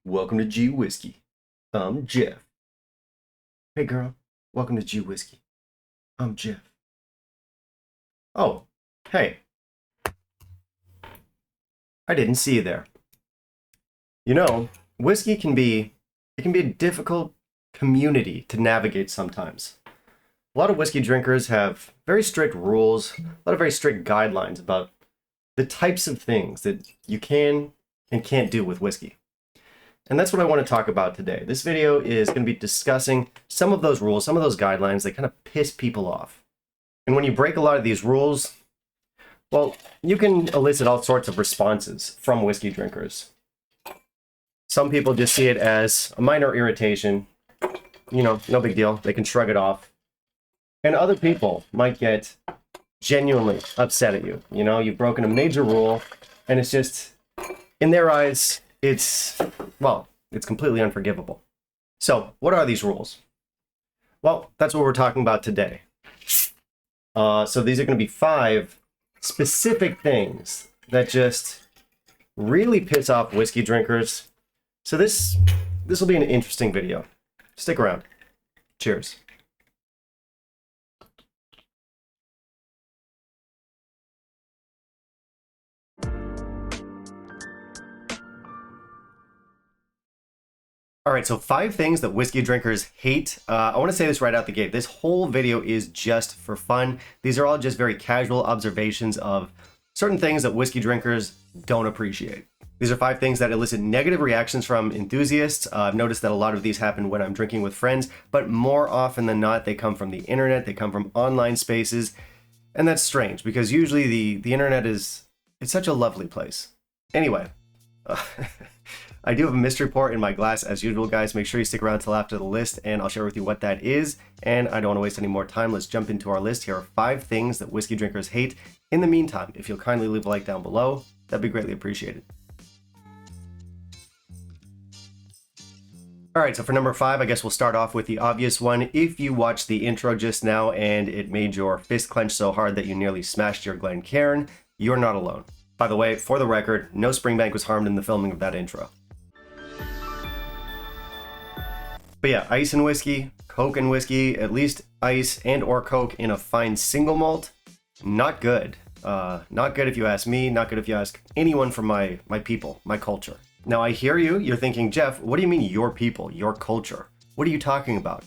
Welcome to G Whiskey. I'm Jeff. Hey girl, welcome to G Whiskey. I'm Jeff. Oh, hey. I didn't see you there. You know, whiskey can be a difficult community to navigate sometimes. A lot of whiskey drinkers have very strict rules, a lot of very strict guidelines about the types of things that you can and can't do with whiskey. And that's what I want to talk about today. This video is going to be discussing some of those rules, some of those guidelines that kind of piss people off. And when you break a lot of these rules, well, you can elicit all sorts of responses from whiskey drinkers. Some people just see it as a minor irritation, you know, no big deal. They can shrug it off. And other people might get genuinely upset at you. You know, you've broken a major rule, and it's just, in their eyes, it's completely unforgivable. So, what are these rules? Well, that's what we're talking about today. So these are going to be 5 specific things that just really piss off whiskey drinkers. So this will be an interesting video. Stick around. Cheers. All right, so 5 things that whiskey drinkers hate. I want to say this right out the gate. This whole video is just for fun. These are all just very casual observations of certain things that whiskey drinkers don't appreciate. These are 5 things that elicit negative reactions from enthusiasts. I've noticed that a lot of these happen when I'm drinking with friends, but more often than not, they come from the internet, they come from online spaces, and that's strange because usually the internet it's such a lovely place. Anyway, I do have a mystery report in my glass as usual, guys. Make sure you stick around till after the list and I'll share with you what that is. And I don't want to waste any more time. Let's jump into our list. Here are 5 things that whiskey drinkers hate. In the meantime, if you'll kindly leave a like down below, that'd be greatly appreciated. All right, so for number 5, I guess we'll start off with the obvious one. If you watched the intro just now and it made your fist clench so hard that you nearly smashed your Glencairn, you're not alone. By the way, for the record, no Springbank was harmed in the filming of that intro. But yeah, ice and whiskey, Coke and whiskey, at least ice and or Coke in a fine single malt, not good. Not good if you ask me, not good if you ask anyone from my people, my culture. Now I hear you, you're thinking, Jeff, what do you mean your people, your culture? What are you talking about?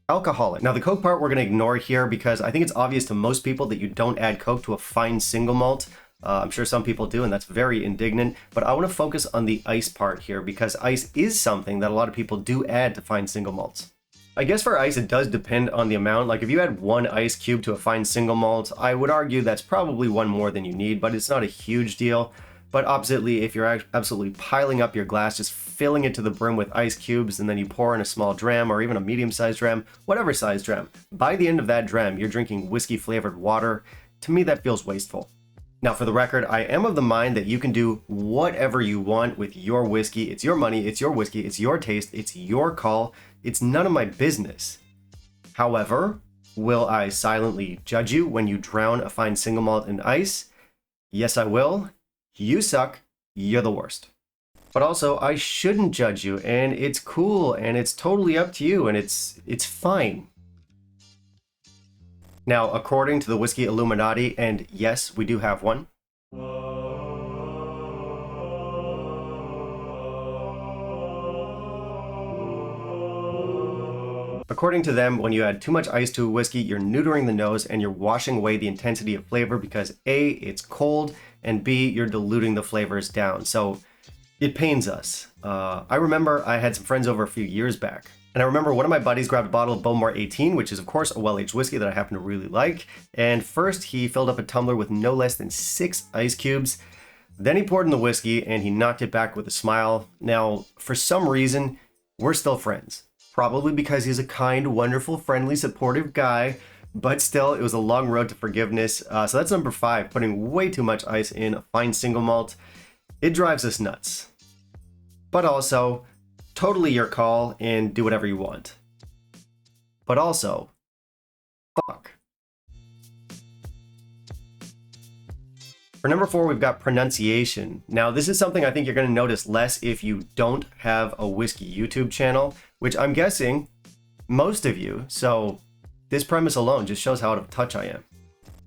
Alcoholic. Now the Coke part we're going to ignore here because I think it's obvious to most people that you don't add Coke to a fine single malt. I'm sure some people do, and that's very indignant, but I want to focus on the ice part here because ice is something that a lot of people do add to fine single malts. I guess for ice, it does depend on the amount. Like if you add 1 ice cube to a fine single malt, I would argue that's probably 1 more than you need, but it's not a huge deal. But oppositely, if you're absolutely piling up your glass, just filling it to the brim with ice cubes, and then you pour in a small dram or even a medium-sized dram, whatever size dram, by the end of that dram, you're drinking whiskey-flavored water. To me, that feels wasteful. Now, for the record, I am of the mind that you can do whatever you want with your whiskey. It's your money, it's your whiskey, it's your taste, it's your call. It's none of my business. However, will I silently judge you when you drown a fine single malt in ice? Yes, I will. You suck. You're the worst. But also, I shouldn't judge you, and it's cool, and it's totally up to you, and it's fine. Now, according to the Whiskey Illuminati, and yes, we do have one. According to them, when you add too much ice to a whiskey, you're neutering the nose and you're washing away the intensity of flavor because A, it's cold, and B, you're diluting the flavors down. So it pains us. I remember I had some friends over a few years back. And I remember one of my buddies grabbed a bottle of Bowmore 18, which is of course a well-aged whiskey that I happen to really like. And first he filled up a tumbler with no less than 6 ice cubes. Then he poured in the whiskey and he knocked it back with a smile. Now, for some reason, we're still friends. Probably because he's a kind, wonderful, friendly, supportive guy. But still, it was a long road to forgiveness. So that's number 5, putting way too much ice in a fine single malt. It drives us nuts. But also, totally your call and do whatever you want. But also, fuck. For number 4, we've got pronunciation. Now, this is something I think you're going to notice less if you don't have a whiskey YouTube channel, which I'm guessing most of you, so this premise alone just shows how out of touch I am.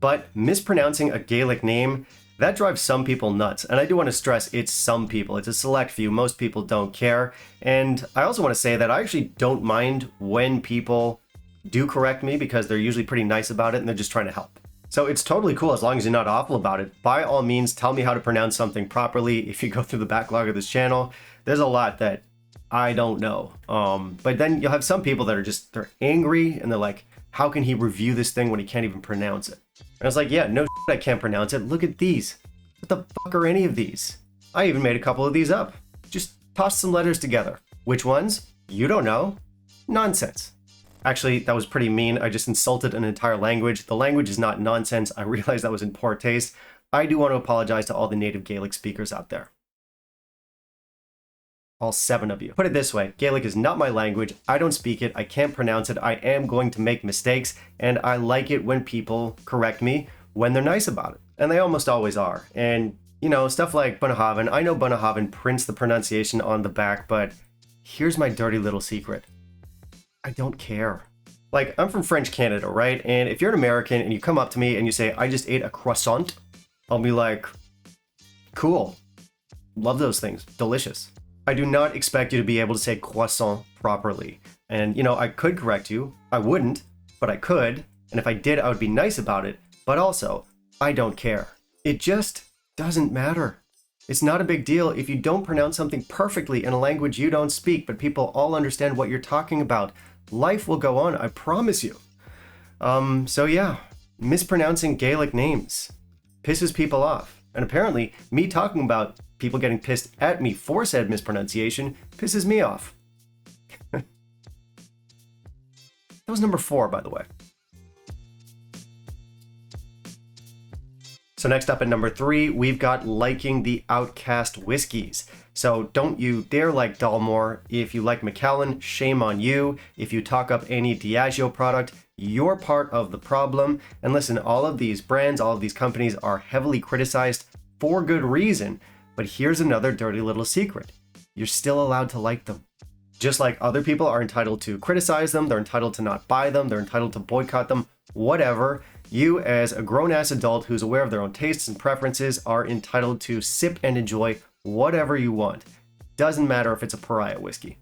But mispronouncing a Gaelic name, that drives some people nuts. And I do want to stress it's some people. It's a select few. Most people don't care. And I also want to say that I actually don't mind when people do correct me because they're usually pretty nice about it and they're just trying to help. So it's totally cool as long as you're not awful about it. By all means, tell me how to pronounce something properly. If you go through the backlog of this channel, there's a lot that I don't know. But then you'll have some people that are just, they're angry and they're like, how can he review this thing when he can't even pronounce it? And I was like, yeah, no shit, I can't pronounce it. Look at these. What the fuck are any of these? I even made a couple of these up. Just toss some letters together. Which ones? You don't know. Nonsense. Actually, that was pretty mean. I just insulted an entire language. The language is not nonsense. I realized that was in poor taste. I do want to apologize to all the native Gaelic speakers out there. All 7 of you. Put it this way, Gaelic is not my language. I don't speak it. I can't pronounce it. I am going to make mistakes, and I like it when people correct me when they're nice about it. And they almost always are. And, you know, stuff like Bunnahabhain. I know Bunnahabhain prints the pronunciation on the back, but here's my dirty little secret. I don't care. Like, I'm from French Canada, right? And if you're an American and you come up to me and you say, I just ate a croissant, I'll be like, cool. Love those things. Delicious. I do not expect you to be able to say croissant properly. And, you know, I could correct you. I wouldn't, but I could. And if I did, I would be nice about it. But also, I don't care. It just doesn't matter. It's not a big deal if you don't pronounce something perfectly in a language you don't speak, but people all understand what you're talking about. Life will go on, I promise you. So yeah, mispronouncing Gaelic names pisses people off. And apparently, me talking about people getting pissed at me for said mispronunciation pisses me off. That was number 4, by the way. So next up at number 3, we've got liking the outcast whiskeys. So don't you dare like Dalmore. If you like Macallan, shame on you. If you talk up any Diageo product, you're part of the problem. And listen, all of these brands, all of these companies are heavily criticized for good reason. But here's another dirty little secret. You're still allowed to like them. Just like other people are entitled to criticize them, they're entitled to not buy them, they're entitled to boycott them, whatever. You, as a grown-ass adult who's aware of their own tastes and preferences, are entitled to sip and enjoy whatever you want. Doesn't matter if it's a pariah whiskey.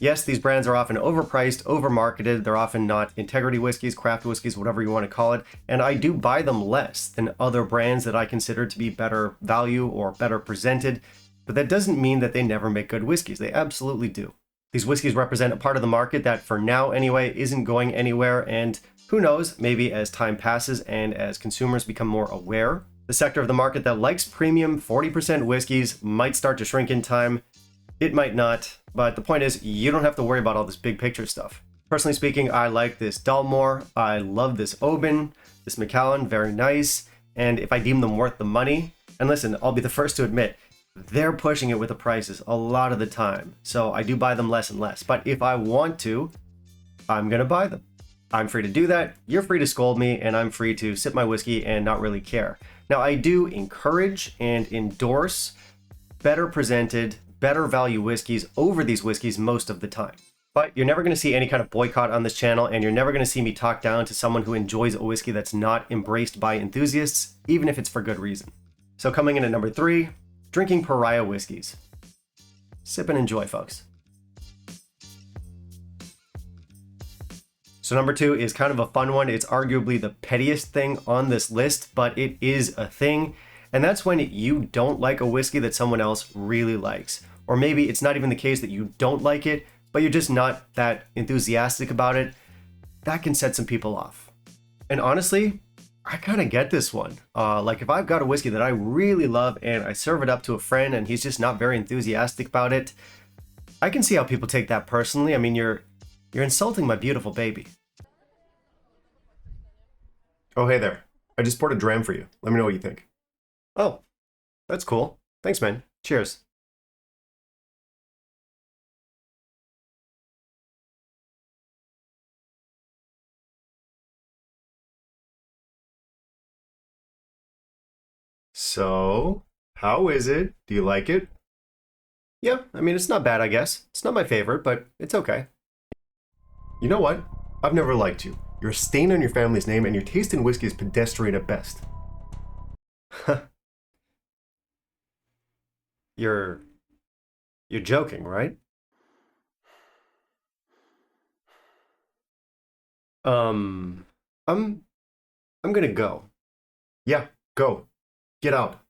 Yes, these brands are often overpriced, overmarketed, they're often not integrity whiskeys, craft whiskeys, whatever you want to call it, and I do buy them less than other brands that I consider to be better value or better presented, but that doesn't mean that they never make good whiskeys. They absolutely do. These whiskeys represent a part of the market that, for now anyway, isn't going anywhere, and who knows, maybe as time passes and as consumers become more aware, the sector of the market that likes premium 40% whiskeys might start to shrink in time. It might not, but the point is, you don't have to worry about all this big picture stuff. Personally speaking, I like this Dalmore, I love this Oban, this Macallan, very nice, and if I deem them worth the money, and listen, I'll be the first to admit, they're pushing it with the prices a lot of the time, so I do buy them less and less, but if I want to, I'm gonna buy them. I'm free to do that, you're free to scold me, and I'm free to sip my whiskey and not really care. Now, I do encourage and endorse better presented, better value whiskeys over these whiskeys most of the time. But you're never going to see any kind of boycott on this channel, and you're never going to see me talk down to someone who enjoys a whiskey that's not embraced by enthusiasts, even if it's for good reason. So coming in at number 3, drinking pariah whiskeys. Sip and enjoy, folks. So number 2 is kind of a fun one. It's arguably the pettiest thing on this list, but it is a thing. And that's when you don't like a whiskey that someone else really likes. Or maybe it's not even the case that you don't like it, but you're just not that enthusiastic about it. That can set some people off. And honestly, I kind of get this one. Like if I've got a whiskey that I really love and I serve it up to a friend and he's just not very enthusiastic about it, I can see how people take that personally. I mean, you're insulting my beautiful baby. Oh, hey there. I just poured a dram for you. Let me know what you think. Oh, that's cool. Thanks, man. Cheers. So, how is it? Do you like it? Yeah, I mean, it's not bad, I guess. It's not my favorite, but it's okay. You know what? I've never liked you. You're a stain on your family's name, and your taste in whiskey is pedestrian at best. You're joking, right? Um, I'm I'm gonna go. Yeah, go. Get out.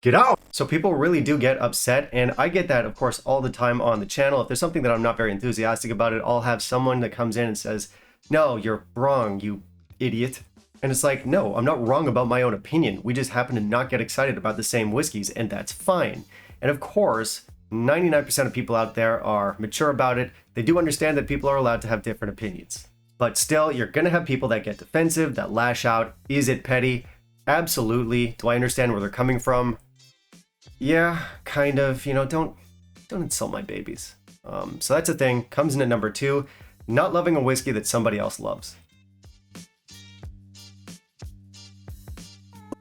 Get out! So people really do get upset, and I get that, of course, all the time on the channel. If there's something that I'm not very enthusiastic about it, I'll have someone that comes in and says, no, you're wrong, you idiot. And it's like, no, I'm not wrong about my own opinion. We just happen to not get excited about the same whiskeys, and that's fine. And of course, 99% of people out there are mature about it. They do understand that people are allowed to have different opinions. But still, you're gonna have people that get defensive, that lash out. Is it petty? Absolutely. Do I understand where they're coming from? Yeah, kind of. You know, don't insult my babies. So that's a thing. Comes in at number 2, not loving a whiskey that somebody else loves.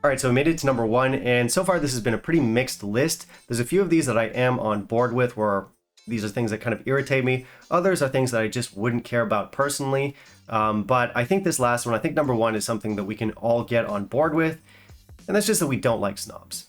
All right, so we made it to number 1, and so far this has been a pretty mixed list. There's a few of these that I am on board with, where these are things that kind of irritate me. Others are things that I just wouldn't care about personally. But I think this last one, I think number 1 is something that we can all get on board with, and that's just that we don't like snobs.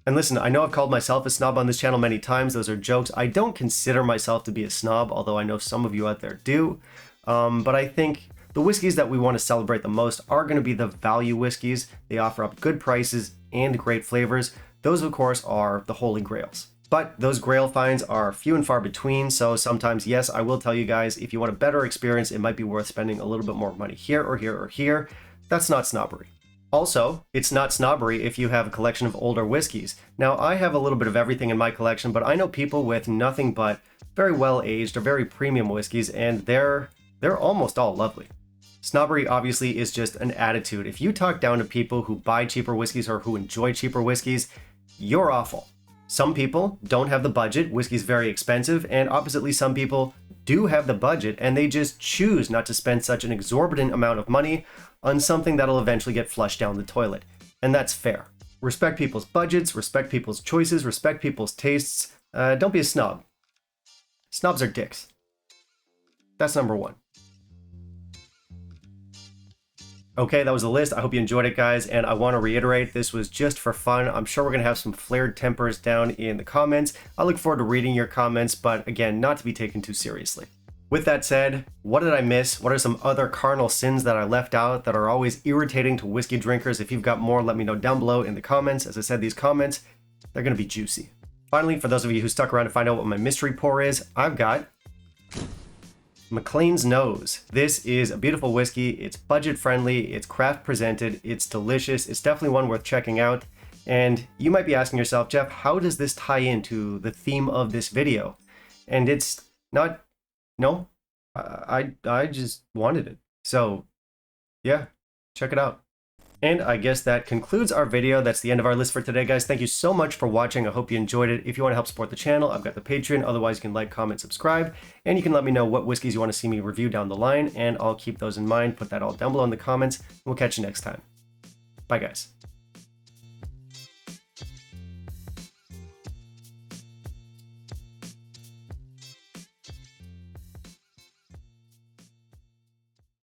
And listen, I know I've called myself a snob on this channel many times. Those are jokes. I don't consider myself to be a snob, although I know some of you out there do. But I think the whiskeys that we want to celebrate the most are going to be the value whiskeys. They offer up good prices and great flavors. Those, of course, are the holy grails. But those grail finds are few and far between, so sometimes, yes, I will tell you guys, if you want a better experience, it might be worth spending a little bit more money here or here or here. That's not snobbery. Also, it's not snobbery if you have a collection of older whiskeys. Now, I have a little bit of everything in my collection, but I know people with nothing but very well-aged or very premium whiskeys, and they're almost all lovely. Snobbery obviously is just an attitude. If you talk down to people who buy cheaper whiskeys or who enjoy cheaper whiskeys, you're awful. Some people don't have the budget, whiskey's very expensive, and oppositely some people do have the budget and they just choose not to spend such an exorbitant amount of money on something that'll eventually get flushed down the toilet. And that's fair. Respect people's budgets, respect people's choices, respect people's tastes. Don't be a snob. Snobs are dicks. That's number 1. Okay, that was the list. I hope you enjoyed it, guys, and I want to reiterate, this was just for fun. I'm sure we're going to have some flared tempers down in the comments. I look forward to reading your comments, but again, not to be taken too seriously. With that said, what did I miss? What are some other carnal sins that I left out that are always irritating to whiskey drinkers? If you've got more, let me know down below in the comments. As I said, these comments, they're going to be juicy. Finally, for those of you who stuck around to find out what my mystery pour is, I've got McLean's Nose. This is a beautiful whiskey. It's budget friendly, it's craft presented, it's delicious. It's definitely one worth checking out. And you might be asking yourself, Jeff, how does this tie into the theme of this video? And it's not, no, I just wanted it. So yeah, check it out. And I guess that concludes our video. That's the end of our list for today, guys. Thank you so much for watching. I hope you enjoyed it. If you want to help support the channel, I've got the Patreon. Otherwise, you can like, comment, subscribe, and you can let me know what whiskeys you want to see me review down the line, and I'll keep those in mind. Put that all down below in the comments, and we'll catch you next time. Bye, guys.